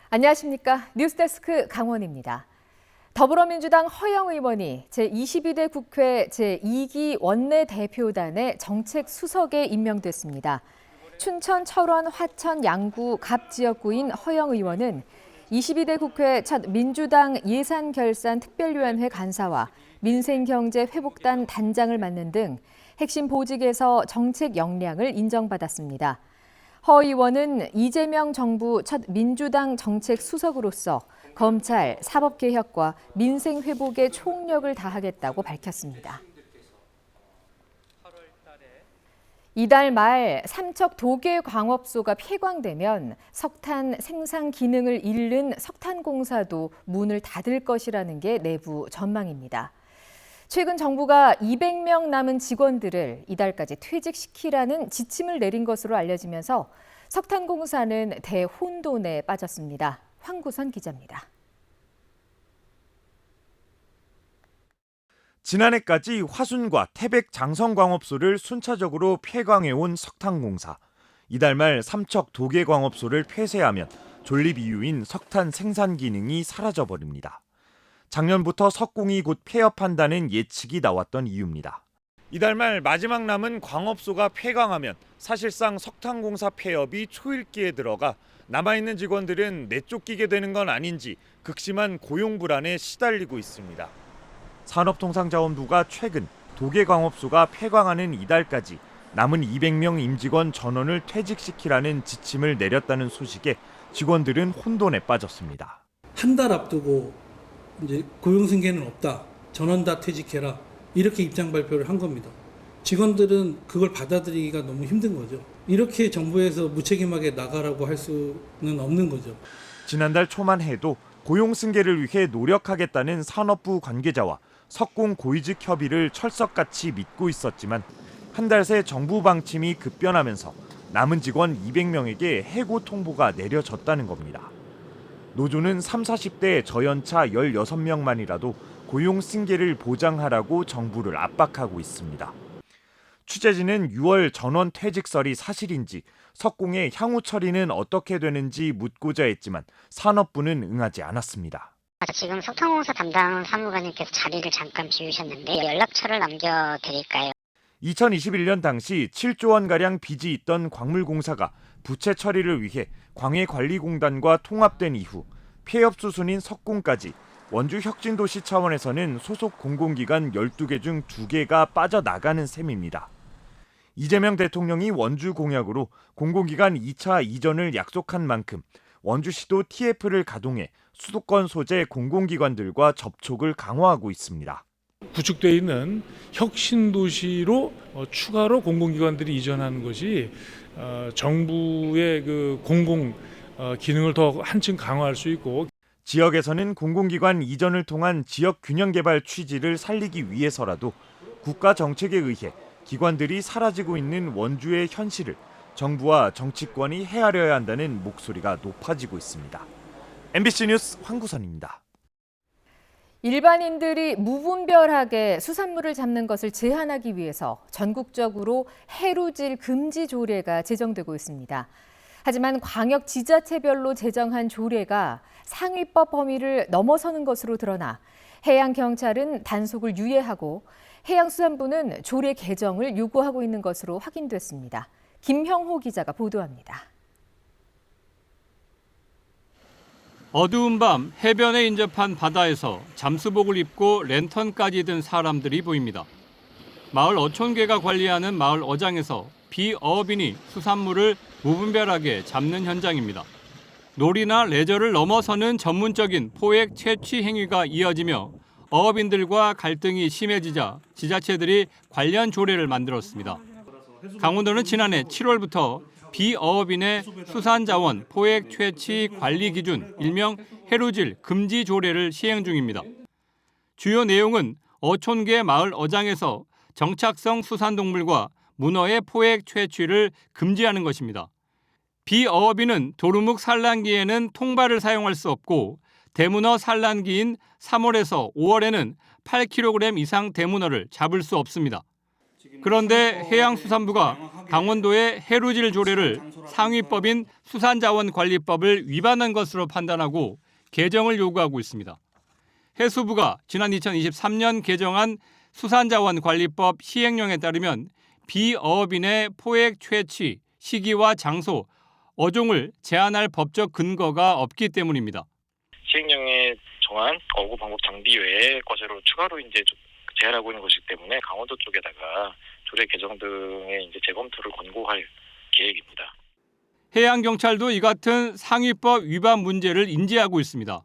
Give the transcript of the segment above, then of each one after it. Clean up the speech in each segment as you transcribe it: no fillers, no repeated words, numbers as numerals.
안녕하십니까. 뉴스데스크 강원입니다. 더불어민주당 허영 의원이 제22대 국회 제2기 원내대표단의 정책수석에 임명됐습니다. 춘천, 철원, 화천, 양구, 갑 지역구인 허영 의원은 22대 국회 첫 민주당 예산결산특별위원회 간사와 민생경제회복단 단장을 맡는 등 핵심 보직에서 정책 역량을 인정받았습니다. 허 의원은 이재명 정부 첫 민주당 정책 수석으로서 검찰, 사법개혁과 민생회복에 총력을 다하겠다고 밝혔습니다. 이달 말 삼척 도계광업소가 폐광되면 석탄 생산 기능을 잃는 석탄공사도 문을 닫을 것이라는 게 내부 전망입니다. 최근 정부가 200명 남은 직원들을 이달까지 퇴직시키라는 지침을 내린 것으로 알려지면서 석탄공사는 대혼돈에 빠졌습니다. 황구선 기자입니다. 지난해까지 화순과 태백 장성광업소를 순차적으로 폐광해온 석탄공사. 이달 말 삼척 도계광업소를 폐쇄하면 존립 이유인 석탄 생산 기능이 사라져버립니다. 작년부터 석공이 곧 폐업한다는 예측이 나왔던 이유입니다. 이달 말 마지막 남은 광업소가 폐광하면 사실상 석탄공사 폐업이 초읽기에 들어가 남아있는 직원들은 내쫓기게 되는 건 아닌지 극심한 고용 불안에 시달리고 있습니다. 산업통상자원부가 최근 도계광업소가 폐광하는 이달까지 남은 200명 임직원 전원을 퇴직시키라는 지침을 내렸다는 소식에 직원들은 혼돈에 빠졌습니다. 한 달 앞두고 이제 고용 승계는 없다. 전원 다 퇴직해라. 이렇게 입장 발표를 한 겁니다. 직원들은 그걸 받아들이기가 너무 힘든 거죠. 이렇게 정부에서 무책임하게 나가라고 할 수는 없는 거죠. 지난달 초만 해도 고용 승계를 위해 노력하겠다는 산업부 관계자와 석공 고위직 협의를 철석같이 믿고 있었지만 한 달 새 정부 방침이 급변하면서 남은 직원 200명에게 해고 통보가 내려졌다는 겁니다. 노조는 30, 40대 저연차 16명만이라도 고용 승계를 보장하라고 정부를 압박하고 있습니다. 취재진은 6월 전원 퇴직설이 사실인지 석공의 향후 처리는 어떻게 되는지 묻고자 했지만 산업부는 응하지 않았습니다. 지금 석탄공사 담당 사무관님께서 자리를 잠깐 비우셨는데 연락처를 남겨드릴까요? 2021년 당시 7조 원가량 빚이 있던 광물공사가 부채 처리를 위해 광해관리공단과 통합된 이후 폐업 수순인 석공까지 원주 혁신도시 차원에서는 소속 공공기관 12개 중 2개가 빠져나가는 셈입니다. 이재명 대통령이 원주 공약으로 공공기관 2차 이전을 약속한 만큼 원주시도 TF를 가동해 수도권 소재 공공기관들과 접촉을 강화하고 있습니다. 구축되어 있는 혁신도시로 추가로 공공기관들이 이전하는 것이 정부의 그 공공 기능을 더 한층 강화할 수 있고 지역에서는 공공기관 이전을 통한 지역 균형 개발 취지를 살리기 위해서라도 국가 정책에 의해 기관들이 사라지고 있는 원주의 현실을 정부와 정치권이 헤아려야 한다는 목소리가 높아지고 있습니다. MBC 뉴스 황구선입니다. 일반인들이 무분별하게 수산물을 잡는 것을 제한하기 위해서 전국적으로 해루질 금지 조례가 제정되고 있습니다. 하지만 광역 지자체별로 제정한 조례가 상위법 범위를 넘어서는 것으로 드러나 해양경찰은 단속을 유예하고 해양수산부는 조례 개정을 요구하고 있는 것으로 확인됐습니다. 김형호 기자가 보도합니다. 어두운 밤 해변에 인접한 바다에서 잠수복을 입고 랜턴까지 든 사람들이 보입니다. 마을 어촌계가 관리하는 마을 어장에서 비어업인이 수산물을 무분별하게 잡는 현장입니다. 놀이나 레저를 넘어서는 전문적인 포획 채취 행위가 이어지며 어업인들과 갈등이 심해지자 지자체들이 관련 조례를 만들었습니다. 강원도는 지난해 7월부터 비어업인의 수산자원 포획 채취 관리 기준 일명 해루질 금지 조례를 시행 중입니다. 주요 내용은 어촌계 마을 어장에서 정착성 수산동물과 문어의 포획 채취를 금지하는 것입니다. 비어업인은 도루묵 산란기에는 통발을 사용할 수 없고 대문어 산란기인 3월에서 5월에는 8kg 이상 대문어를 잡을 수 없습니다. 그런데 해양수산부가 강원도의 해루질 조례를 상위법인 수산자원관리법을 위반한 것으로 판단하고 개정을 요구하고 있습니다. 해수부가 지난 2023년 개정한 수산자원관리법 시행령에 따르면 비어업인의 포획 채취, 시기와 장소, 어종을 제한할 법적 근거가 없기 때문입니다. 시행령에 정한 어구 방법 장비 외의 것으로 추가로 이제 제한하고 있는 것이기 때문에 강원도 쪽에다가 조례 개정 등의 이제 재검토를 권고할 계획입니다. 해양경찰도 이 같은 상위법 위반 문제를 인지하고 있습니다.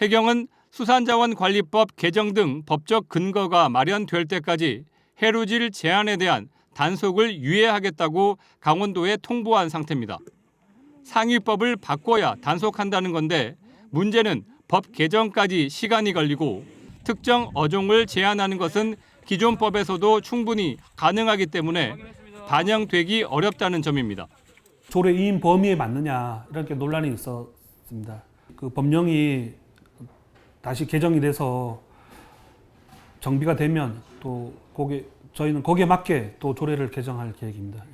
해경은 수산자원관리법 개정 등 법적 근거가 마련될 때까지 해루질 제한에 대한 단속을 유예하겠다고 강원도에 통보한 상태입니다. 상위법을 바꿔야 단속한다는 건데 문제는 법 개정까지 시간이 걸리고 특정 어종을 제한하는 것은 기존 법에서도 충분히 가능하기 때문에 반영되기 어렵다는 점입니다. 조례 이행 범위에 맞느냐 이렇게 논란이 있었습니다. 그 법령이 다시 개정이 돼서 정비가 되면 또 저희는 거기에 맞게 또 조례를 개정할 계획입니다.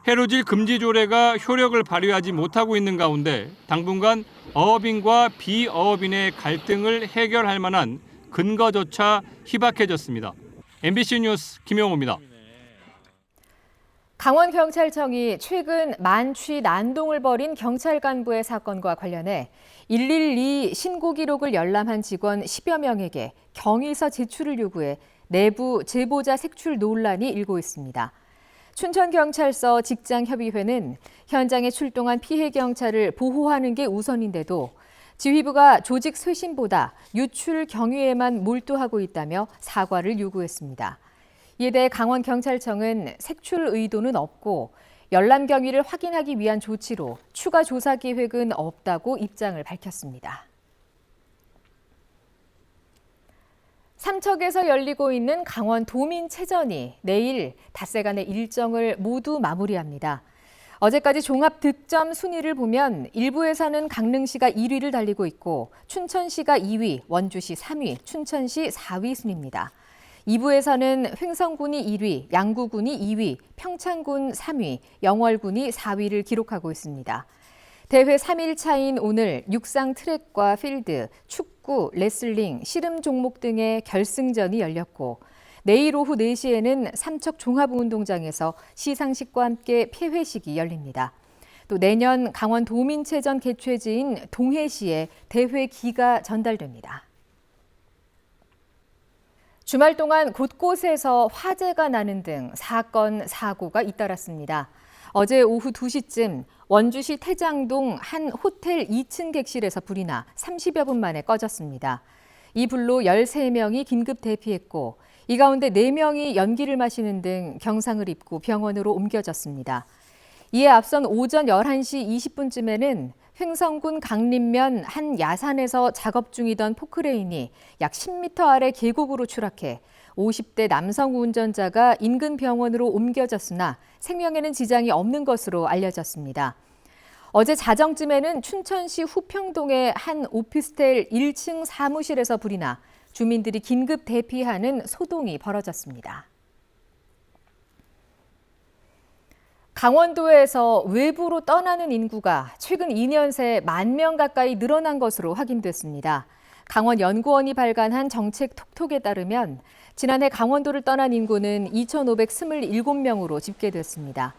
해루질 금지 조례가 효력을 발휘하지 못하고 있는 가운데 당분간 어업인과 비어업인의 갈등을 해결할 만한 근거조차 희박해졌습니다. MBC 뉴스 김용호입니다. 강원경찰청이 최근 만취 난동을 벌인 경찰 간부의 사건과 관련해 112 신고 기록을 열람한 직원 10여 명에게 경위서 제출을 요구해 내부 제보자 색출 논란이 일고 있습니다. 춘천경찰서 직장협의회는 현장에 출동한 피해 경찰을 보호하는 게 우선인데도 지휘부가 조직 쇄신보다 유출 경위에만 몰두하고 있다며 사과를 요구했습니다. 이에 대해 강원경찰청은 색출 의도는 없고 열람 경위를 확인하기 위한 조치로 추가 조사 계획은 없다고 입장을 밝혔습니다. 삼척에서 열리고 있는 강원 도민체전이 내일 닷새간의 일정을 모두 마무리합니다. 어제까지 종합 득점 순위를 보면 1부에서는 강릉시가 1위를 달리고 있고 춘천시가 2위, 원주시 3위, 춘천시 4위 순입니다. 2부에서는 횡성군이 1위, 양구군이 2위, 평창군 3위, 영월군이 4위를 기록하고 있습니다. 대회 3일차인 오늘 육상 트랙과 필드, 축구, 레슬링, 씨름 종목 등의 결승전이 열렸고 내일 오후 4시에는 삼척 종합운동장에서 시상식과 함께 폐회식이 열립니다. 또 내년 강원 도민체전 개최지인 동해시에 대회기가 전달됩니다. 주말 동안 곳곳에서 화재가 나는 등 사건, 사고가 잇따랐습니다. 어제 오후 2시쯤 원주시 태장동 한 호텔 2층 객실에서 불이 나 30여 분 만에 꺼졌습니다. 이 불로 13명이 긴급 대피했고 이 가운데 4명이 연기를 마시는 등 경상을 입고 병원으로 옮겨졌습니다. 이에 앞선 오전 11시 20분쯤에는 횡성군 강림면 한 야산에서 작업 중이던 포크레인이 약 10m 아래 계곡으로 추락해 50대 남성 운전자가 인근 병원으로 옮겨졌으나 생명에는 지장이 없는 것으로 알려졌습니다. 어제 자정쯤에는 춘천시 후평동의 한 오피스텔 1층 사무실에서 불이 나 주민들이 긴급 대피하는 소동이 벌어졌습니다. 강원도에서 외부로 떠나는 인구가 최근 2년 새 10,000명 가까이 늘어난 것으로 확인됐습니다. 강원연구원이 발간한 정책 톡톡에 따르면 지난해 강원도를 떠난 인구는 2,527명으로 집계됐습니다.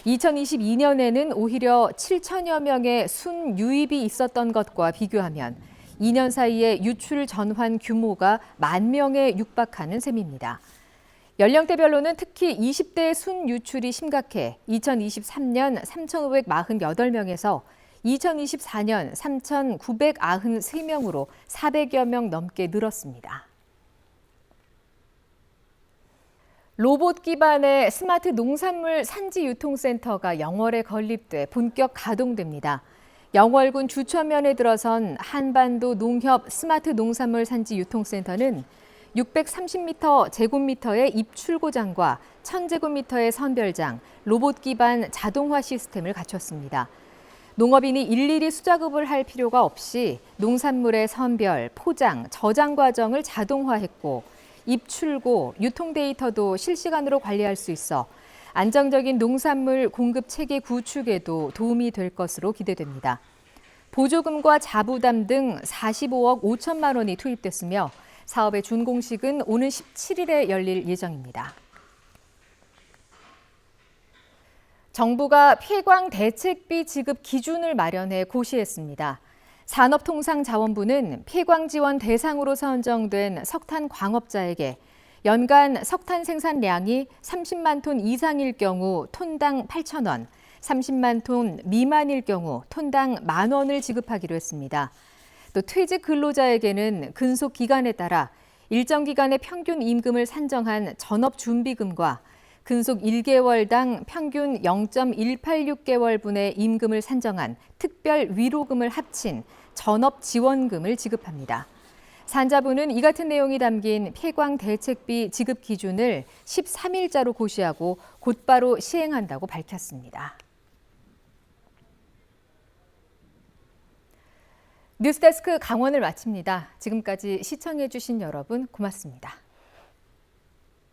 2022년에는 오히려 7천여 명의 순유입이 있었던 것과 비교하면 2년 사이에 유출 전환 규모가 10,000명에 육박하는 셈입니다. 연령대별로는 특히 20대의 순유출이 심각해 2023년 3,548명에서 2024년 3,993명으로 400여 명 넘게 늘었습니다. 로봇 기반의 스마트 농산물 산지 유통센터가 영월에 건립돼 본격 가동됩니다. 영월군 주천면에 들어선 한반도 농협 스마트 농산물 산지 유통센터는 630m 제곱미터의 입출고장과 1000제곱미터의 선별장, 로봇 기반 자동화 시스템을 갖췄습니다. 농업인이 일일이 수작업을 할 필요가 없이 농산물의 선별, 포장, 저장 과정을 자동화했고 입출고, 유통 데이터도 실시간으로 관리할 수 있어 안정적인 농산물 공급 체계 구축에도 도움이 될 것으로 기대됩니다. 보조금과 자부담 등 45억 5천만 원이 투입됐으며 사업의 준공식은 오는 17일에 열릴 예정입니다. 정부가 폐광 대책비 지급 기준을 마련해 고시했습니다. 산업통상자원부는 폐광 지원 대상으로 선정된 석탄 광업자에게 연간 석탄 생산량이 30만 톤 이상일 경우 톤당 8,000원, 30만 톤 미만일 경우 톤당 10,000원을 지급하기로 했습니다. 또 퇴직 근로자에게는 근속 기간에 따라 일정 기간의 평균 임금을 산정한 전업준비금과 근속 1개월당 평균 0.186개월분의 임금을 산정한 특별 위로금을 합친 전업지원금을 지급합니다. 산자부는 이 같은 내용이 담긴 폐광 대책비 지급 기준을 13일자로 고시하고 곧바로 시행한다고 밝혔습니다. 뉴스데스크 강원을 마칩니다. 지금까지 시청해주신 여러분 고맙습니다.